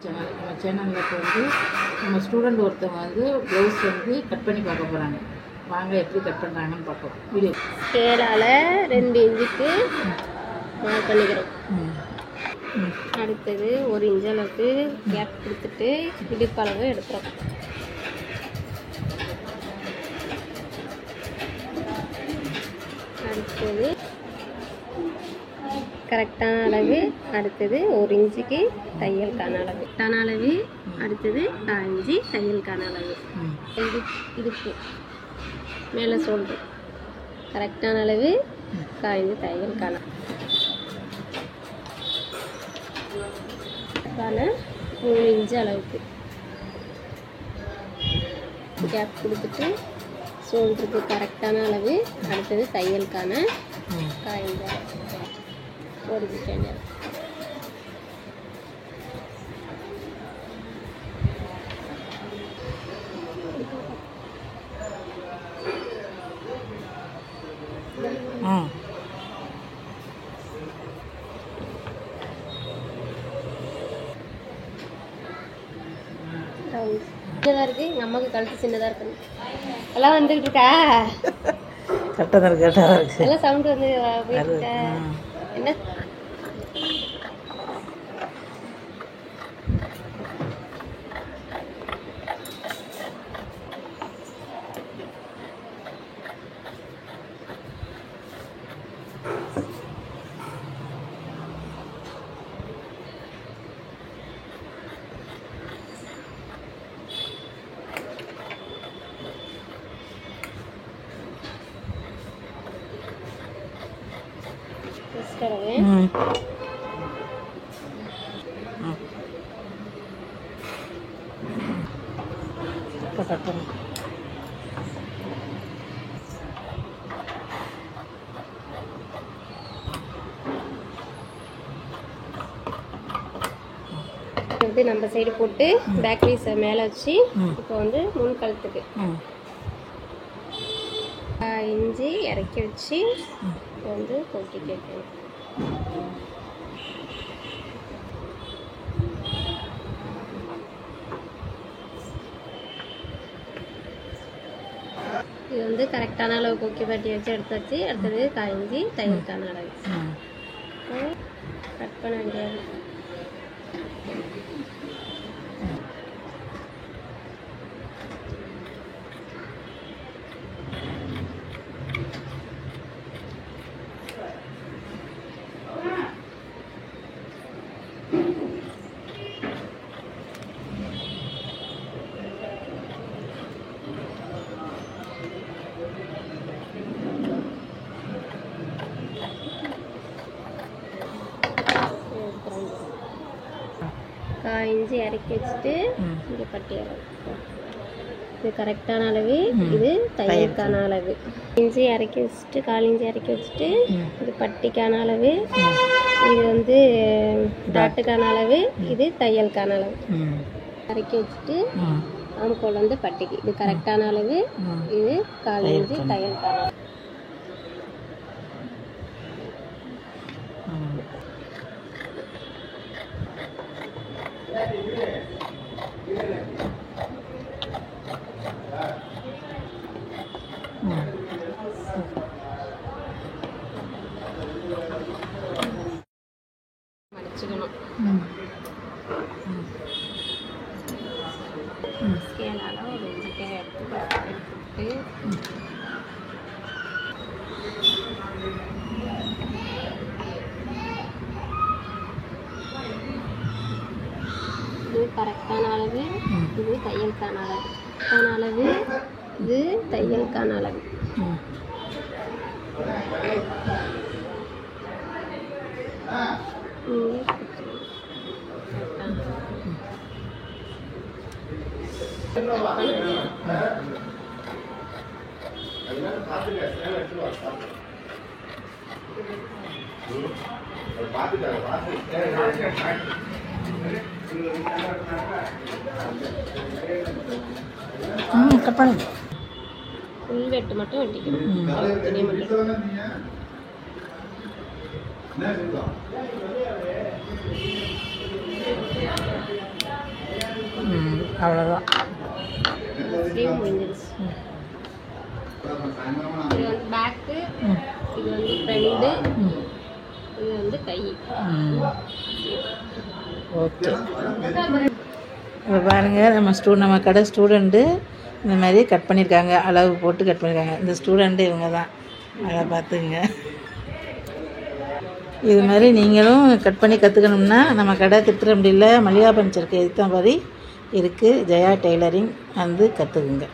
நம்ம சேனலில் இப்போ வந்து நம்ம ஸ்டூடெண்ட் ஒருத்தவங்க வந்து ப்ளவுஸ் வந்து கட் பண்ணி பார்க்க போகிறாங்க. வாங்க எப்படி கட் பண்ணுறாங்கன்னு பார்க்கலாம். வீடியோ ஸ்கேலால் 2 இன்ச்சுக்கு மார்க் பண்ணிக்கிறோம். அடுத்தது 1 இன்ச் அளவுக்கு கேப் கொடுத்துட்டு இடுப்பளவு எடுக்கிறோம். அடுத்தது கரெக்டான அளவு. அடுத்தது 1 இன்ச்சுக்கு தையலுக்கான அளவு. கரெக்டான அளவு. அடுத்தது 1/4 இன்ச்சு தையலுக்கான அளவு. இடுப்பு மேலே ஷோல்டர் கரெக்டான அளவு. 1/4 இன்ச்சு தையலுக்கான 3 இன்ச்சு அளவுக்கு கேப் கொடுத்துட்டு ஷோல்டருக்கு கரெக்டான அளவு. அடுத்தது தையலுக்கான 1/4 இன்ச்சு 1 இன்ச். சின்னதாக இருக்குது. எங்கள் அம்மாவுக்கு கழுத்து சின்னதாக இருக்குது. எல்லாம் வந்துக்கிட்டு இருக்கா? கரெக்டாக இருக்கு, கரெக்டாக இருக்குது. எல்லாம் சவுண்டு வந்து போயிட்டு என்ன வந்து நம்ம சைடு போட்டு பேக் பீஸை மேலே வச்சு இப்போ வந்து முன் கழுத்துக்கு 1/2 இன்ச்சு இறக்கி வச்சு இப்போ வந்து கொக்கி கேட்கணும். இது வந்து கரெக்டான அளவு கொக்கி பட்டி வச்சு எடுத்தாச்சு. அடுத்தது 1/4 இன்ச்சு தையலுக்கான அளவு கட் பண்ண வேண்டியது. இன்ச்சு இறக்கி வச்சுட்டு இங்கே பட்டி அளவு இது கரெக்டான அளவு. இது தையலுக்கான அளவு. இன்ச்சு இறக்கி வச்சுட்டு 1/4 இன்ச்சு இறக்கி வச்சுட்டு இது பட்டிக்கான அளவு. இது வந்து டாட்டுக்கான அளவு. இது தையலுக்கான அளவு இறக்கி வச்சுட்டு ஆம்கோல் வந்து பட்டிக்கு இது கரெக்டான அளவு. இது 1/4 இன்ச்சு தையலுக்கான அளவு. மடிச்சுக்கணும். ஸ்கேலால் 1 இன்ச்சுக்கு எடுத்துட்டு இது கரெக்டான அளவு. இது தையலுக்கான அளவு. இது தையலுக்கான அளவு. கட் பண்ணு. ஃபுல் வெட்டு மட்டும் வெட்டிக்கணும். துணியை மட்டும் அவ்வளோதான். ஸ்லீவ் முடிஞ்சிருச்சு. இது வந்து பேக்கு, இது வந்து ஃப்ரண்ட்டு, இது வந்து கை. ஓகே. இப்போ பாருங்கள், நம்ம கடை ஸ்டூடெண்ட்டு இந்த மாதிரி கட் பண்ணியிருக்காங்க, அளவு போட்டு கட் பண்ணியிருக்காங்க. இந்த ஸ்டூடெண்ட்டு இவங்க தான், அதை பார்த்துங்க. இது மாதிரி நீங்களும் கட் பண்ணி கற்றுக்கணும்னா நம்ம கடை திருத்துறைப்பூண்டியில் மல்லிகா பஞ்சருக்கு எதிர்த்த மாதிரி இருக்குது, ஜெயா டெய்லரிங், வந்து கற்றுக்குங்க.